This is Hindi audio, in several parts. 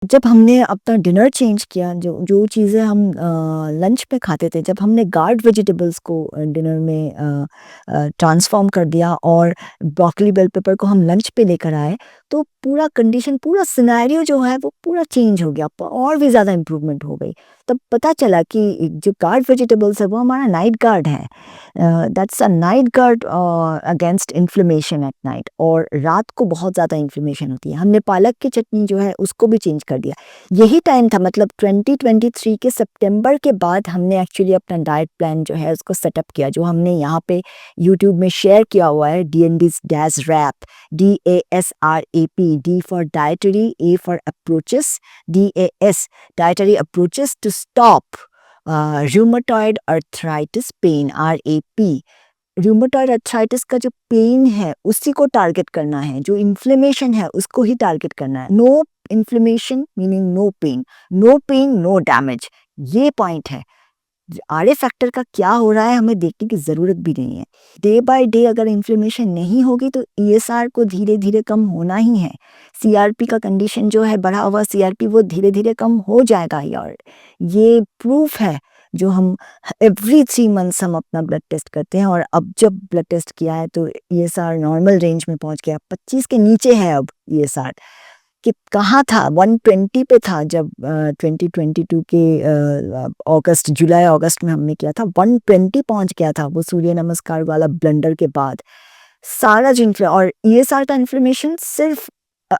जब हमने अपना डिनर चेंज किया, जो जो चीज़ें हम लंच में खाते थे, जब हमने गार्ड वेजिटेबल्स को डिनर में ट्रांसफ़ॉर्म कर दिया और ब्रोकोली बेल पेपर को हम लंच पे लेकर आए, तो पूरा कंडीशन, पूरा सिनेरियो जो है वो पूरा चेंज हो गया, और भी ज़्यादा इम्प्रूवमेंट हो गई। तब पता चला कि जो गार्ड वेजिटेबल्स है वो हमारा नाइट गार्ड है। That's a night guard against inflammation at night, और रात को बहुत ज़्यादा इन्फ्लेमेशन होती है। हमने पालक की चटनी जो है उसको भी चेंज कर दिया। यही टाइम था, मतलब 2023 के सितंबर के बाद हमने एक्चुअली अपना डाइट प्लान जो है उसको सेटअप किया, जो हमने यहाँ पे यूट्यूब में शेयर किया हुआ है। DND's dash rap, DASRAP, D for dietary, A for approaches, DAS dietary approaches to stop rheumatoid arthritis pain, RAP। Rheumatoid arthritis का जो पेन है उसी को टारगेट करना है, जो इन्फ्लेमेशन है उसको ही टारगेट करना है। No inflammation meaning no pain, no pain no damage, ये पॉइंट है। आरए फैक्टर का क्या हो रहा है हमें देखने की ज़रूरत भी नहीं है। डे बाय डे अगर इन्फ्लेमेशन नहीं होगी तो ईएसआर को धीरे धीरे कम होना ही है। सीआरपी का कंडीशन जो है, बढ़ा हुआ सीआरपी, वो धीरे धीरे कम हो जाएगा यार। ये प्रूफ है, जो हम एवरी 3 मंथ्स हम अपना ब्लड टेस्ट करते हैं, और अब जब ब्लड टेस्ट किया है तो ईएसआर नॉर्मल रेंज में पहुंच गया, 25 के नीचे है अब ईएसआर। कि कहाँ था, 120 पे था जब 2022 के अगस्त, जुलाई अगस्त में हमने किया था, 120 पहुंच गया था वो सूर्य नमस्कार वाला ब्लंडर के बाद। सारा जो और ईएसआर का इन्फ्लेमेशन सिर्फ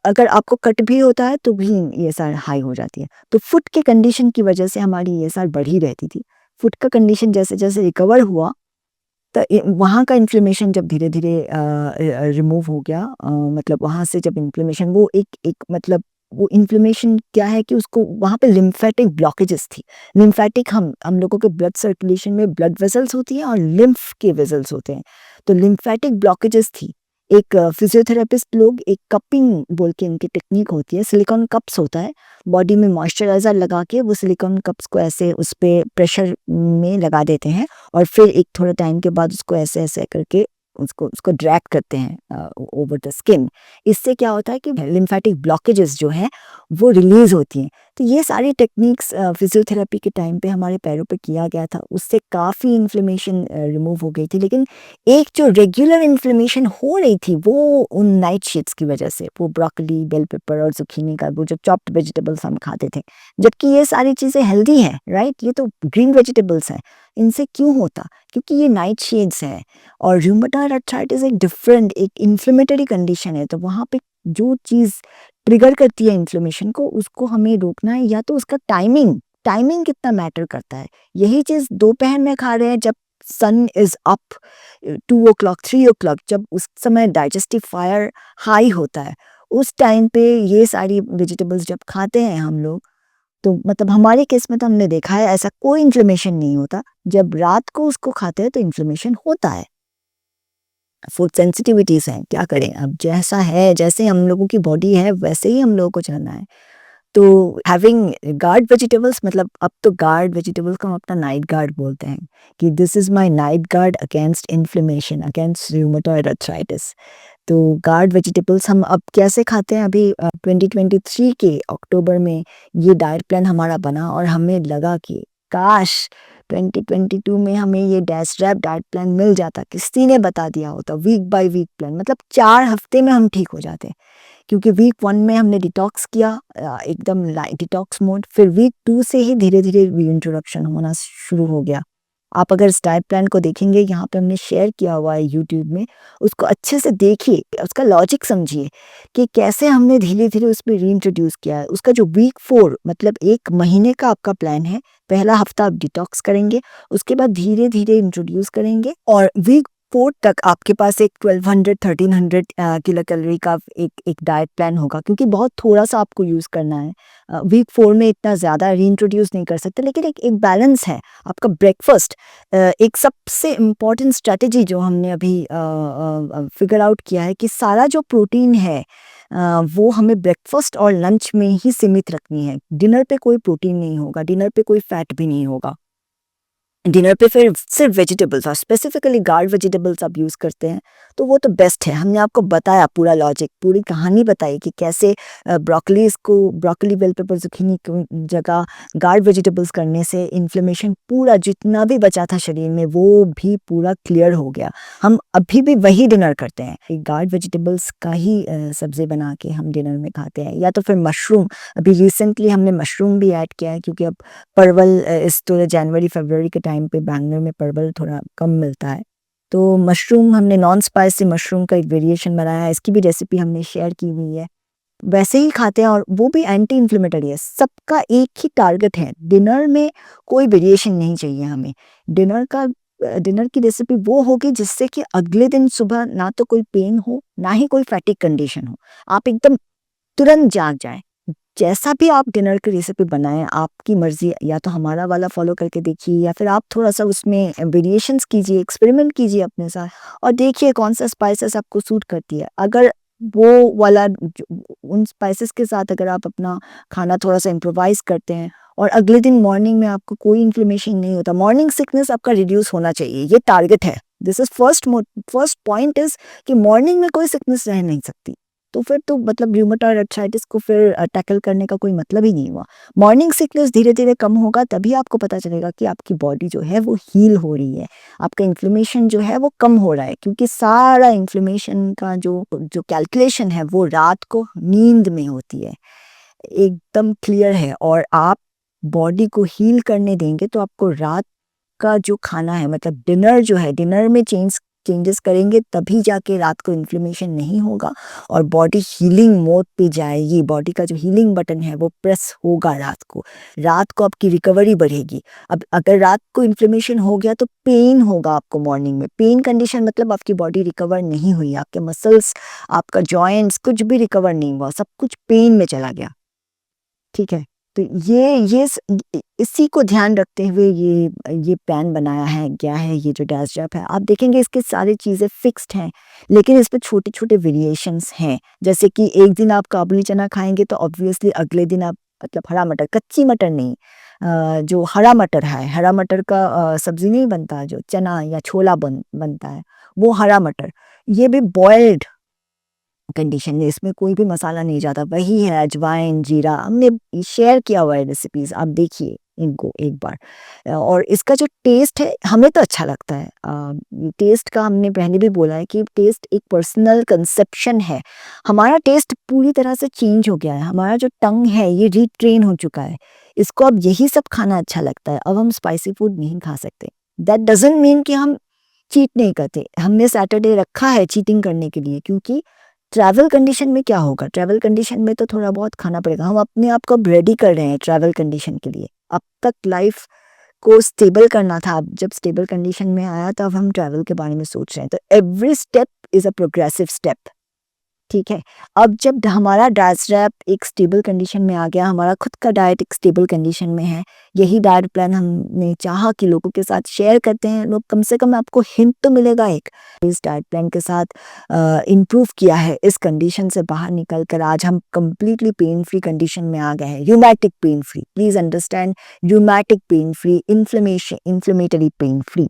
अगर आपको कट भी होता है तो भी ईएसआर हाई हो जाती है। तो फुट के कंडीशन की वजह से हमारी ईएसआर बढ़ी रहती थी। फुट का कंडीशन जैसे जैसे रिकवर हुआ, तो वहाँ का इन्फ्लेमेशन जब धीरे धीरे रिमूव हो गया, मतलब वहाँ से जब इन्फ्लेमेशन, वो एक एक मतलब वो इन्फ्लेमेशन क्या है कि उसको वहाँ पे लिम्फेटिक ब्लॉकेजेस थी। लिम्फेटिक, हम लोगों के ब्लड सर्कुलेशन में ब्लड वेसल्स होती हैं और लिम्फ के वेसल्स होते हैं, तो लिम्फेटिक ब्लॉकेजेस थी। एक फिजियोथेरेपिस्ट लोग एक कपिंग बोल के इनकी टेक्निक होती है, सिलिकॉन कप्स होता है, बॉडी में मॉइस्चराइजर लगा के वो सिलिकॉन कप्स को ऐसे उस पे प्रेशर में लगा देते हैं, और फिर एक थोड़े टाइम के बाद उसको ऐसे ऐसे करके उसको उसको ड्रैग करते हैं ओवर द स्किन। इससे क्या होता है कि लिम्फेटिक ब्लॉकेजेस जो हैं वो रिलीज होती हैं। तो ये सारी टेक्निक्स फिजियोथेरेपी के टाइम पे हमारे पैरों पे किया गया था, उससे काफ़ी इन्फ्लेमेशन रिमूव हो गई थी। लेकिन एक जो रेगुलर इन्फ्लेमेशन हो रही थी वो उन नाइट शीट्स की वजह से, वो ब्रोकली, बेल पेपर और zucchini का वो जो चॉप्ड वेजिटेबल्स हम खाते थे, जबकि ये सारी चीज़ें हेल्दी हैं, राइट, ये तो ग्रीन वेजिटेबल्स हैं। इनसे क्यों होता? क्योंकि ये नाइट शेड्स हैं, और रूमेटॉइड अर्थराइटिस एक डिफरेंट, एक इन्फ्लेमेटरी कंडीशन है। तो वहाँ पे जो चीज़ ट्रिगर करती है इन्फ्लेमेशन को, उसको हमें रोकना है, या तो उसका टाइमिंग, टाइमिंग कितना मैटर करता है। यही चीज़ दोपहर में खा रहे हैं जब सन इज़ अप, 2 o'clock 3 o'clock, जब उस समय डाइजेस्टिव फायर हाई होता है, उस टाइम पे ये सारी वेजिटेबल्स जब खाते हैं हम लोग, तो मतलब हमारे केस में तो हमने देखा है ऐसा कोई इन्फ्लेमेशन नहीं होता। जब रात को उसको खाते हैं तो इन्फ्लेमेशन होता है। फूड सेंसिटिविटीज़ हैं, क्या करें, अब जैसा है, जैसे हम लोगों की बॉडी है वैसे ही हम लोगों को चलना है। तो हैविंग गार्ड वेजिटेबल्स, मतलब अब तो गार्ड वेजिटेबल्स को हम अपना नाइट गार्ड बोलते हैं, कि this is my night guard against inflammation, against rheumatoid arthritis. तो गार्ड वेजिटेबल्स हम अब कैसे खाते हैं, अभी 2023 के अक्टूबर में ये डाइट प्लान हमारा बना, और हमें लगा कि काश 2022 में हमें ये डैश रैप डाइट प्लान मिल जाता, किसी ने बता दिया होता, वीक बाय वीक प्लान, मतलब 4 हफ्ते में हम ठीक हो जाते। क्योंकि वीक 1 में हमने डिटॉक्स किया, एकदम लाइट डिटॉक्स मोड, फिर वीक 2 से ही धीरे धीरे रीइंट्रोडक्शन होना शुरू हो गया। आप अगर इस डाइट प्लान को देखेंगे, यहाँ पे हमने शेयर किया हुआ है यूट्यूब में, उसको अच्छे से देखिए, उसका लॉजिक समझिए कि कैसे हमने धीरे धीरे उसमें रीइंट्रोड्यूस किया है। उसका जो वीक 4, मतलब 1 महीने का आपका प्लान है, पहला हफ्ता आप डिटॉक्स करेंगे, उसके बाद धीरे धीरे इंट्रोड्यूस करेंगे, और वीक 4 तक आपके पास एक 1200-1300 किलो कैलोरी का एक एक डाइट प्लान होगा, क्योंकि बहुत थोड़ा सा आपको यूज़ करना है। वीक 4 में इतना ज़्यादा रीइंट्रोड्यूस नहीं कर सकते, लेकिन एक एक बैलेंस है। आपका ब्रेकफास्ट, एक सबसे इम्पॉर्टेंट स्ट्रैटेजी जो हमने अभी फिगर आउट किया है, कि सारा जो प्रोटीन है वो हमें ब्रेकफास्ट और लंच में ही सीमित रखनी है। डिनर पे कोई प्रोटीन नहीं होगा, डिनर पे कोई फैट भी नहीं होगा। डिनर पे फिर सिर्फ वेजिटेबल्स और स्पेसिफिकली गार्ड वेजिटेबल्स आप यूज़ करते हैं तो वो तो बेस्ट है। हमने आपको बताया पूरा लॉजिक, पूरी कहानी बताई कि कैसे ब्रोकलीज़ को ब्रोकली, बेल पेपर, ज़ुकीनी की जगह गार्ड वेजिटेबल्स करने से इन्फ्लेमेशन पूरा जितना भी बचा था शरीर में वो भी पूरा क्लियर हो गया। हम अभी भी वही डिनर करते हैं, गार्ड वेजिटेबल्स का ही सब्ज़ी बना के हम डिनर में खाते हैं, या तो फिर मशरूम। अभी रिसेंटली हमने मशरूम भी ऐड किया है क्योंकि अब परवल इस थोड़ा जनवरी फरवरी के टाइम पे बैंगलोर में परवल थोड़ा कम मिलता है, तो मशरूम हमने नॉन स्पाइसी मशरूम का एक वेरिएशन बनाया है, इसकी भी रेसिपी हमने शेयर की हुई है। वैसे ही खाते हैं और वो भी एंटी इन्फ्लेमेटरी है। सबका एक ही टारगेट है, डिनर में कोई वेरिएशन नहीं चाहिए हमें। डिनर की रेसिपी वो होगी जिससे कि अगले दिन सुबह ना तो कोई पेन हो, ना ही कोई फैटिग कंडीशन हो। आप एकदम तुरंत जाग जाएँ। जैसा भी आप डिनर की रेसिपी बनाएँ, आपकी मर्ज़ी, या तो हमारा वाला फ़ॉलो करके देखिए या फिर आप थोड़ा-सा उसमें वेरिएशंस कीजिए, एक्सपेरिमेंट कीजिए अपने साथ और देखिए कौन-सा स्पाइसेस आपको सूट करती है। अगर वो वाला जो उन स्पाइसेस के साथ अगर आप अपना खाना थोड़ा-सा इम्प्रोवाइज़ करते हैं और अगले दिन मॉर्निंग में आपको कोई इन्फ्लेमेशन नहीं होता, मॉर्निंग सिकनेस आपका रिड्यूस होना चाहिए, ये टारगेट है। This is first point is कि मॉर्निंग में कोई सिकनेस रह नहीं सकती। तो फिर तो मतलब रूमेटॉइड आर्थराइटिस को फिर टैकल करने का कोई मतलब ही नहीं हुआ। मॉर्निंग सिकनेस धीरे-धीरे कम होगा तभी आपको पता चलेगा कि आपकी बॉडी जो है वो हील हो रही है। आपका इन्फ्लेमेशन जो है वो कम हो रहा है क्योंकि सारा इन्फ्लेमेशन का जो जो कैलकुलेशन है वो रात को नींद में होती है। एकदम क्लियर है और आप बॉडी को हील करने देंगे तो आपको रात का जो खाना है मतलब डिनर जो है, डिनर में चेंजेस करेंगे तभी जाके रात को इन्फ्लेमेशन नहीं होगा और बॉडी हीलिंग मोड पे जाएगी। बॉडी का जो हीलिंग बटन है वो प्रेस होगा रात को आपकी रिकवरी बढ़ेगी। अब अगर रात को इन्फ्लेमेशन हो गया तो पेन होगा आपको मॉर्निंग में। पेन कंडीशन मतलब आपकी बॉडी रिकवर नहीं हुई, आपके मसल्स, आपका जॉइंट्स कुछ भी रिकवर नहीं हुआ, सब कुछ पेन में चला गया। ठीक है? तो इसी को ध्यान रखते हुए ये प्लान बनाया है, क्या है ये जो डैश जैप है। आप देखेंगे इसकी सारी चीज़ें फिक्स्ड हैं, लेकिन इसमें छोटे-छोटे वेरिएशंस हैं। जैसे कि एक दिन आप काबुली चना खाएँगे तो ऑब्वियसली अगले दिन आप मतलब हरा मटर, कच्ची मटर नहीं, जो हरा मटर है, हरा मटर का सब्ज़ी नहीं बनता जो चना या छोला बनता है, वो हरा मटर, ये भी बॉइल्ड कंडीशन में, इसमें कोई भी मसाला नहीं जाता, वही है अजवाइन, जीरा, हमने शेयर किया हुआ है रेसिपीज़, आप देखिए इनको एक बार। और इसका जो टेस्ट है हमें तो अच्छा लगता है। टेस्ट का हमने पहले भी बोला है कि टेस्ट एक पर्सनल कंसेप्शन है। हमारा टेस्ट पूरी तरह से चेंज हो गया है, हमारा जो टंग है ये रीट्रेन हो चुका है। इसको अब यही सब खाना अच्छा लगता है, अब हम स्पाइसी फूड नहीं खा सकते। दैट डज़न्ट मीन कि हम चीट नहीं करते। हमने सैटरडे रखा है चीटिंग करने के लिए क्योंकि ट्रैवल कंडीशन में क्या होगा, ट्रैवल कंडीशन में तो थोड़ा बहुत खाना पड़ेगा। हम अपने आप को अब रेडी कर रहे हैं ट्रैवल कंडीशन के लिए। अब तक लाइफ को स्टेबल करना था, अब जब स्टेबल कंडीशन में आया तो अब हम ट्रैवल के बारे में सोच रहे हैं। तो every step is a progressive step. ठीक है। अब जब हमारा डाइट रैप एक स्टेबल कंडीशन में आ गया, हमारा खुद का डाइट एक स्टेबल कंडीशन में है, यही डाइट प्लान हमने चाहा कि लोगों के साथ शेयर करते हैं, लोग कम से कम आपको हिंट तो मिलेगा एक। इस डाइट प्लान के साथ इम्प्रूव किया है, इस कंडीशन से बाहर निकल कर आज हम कंप्लीटली पेन फ्री कंडीशन में आ गए हैं, rheumatic pain free, please understand, rheumatic pain free, inflammatory pain free.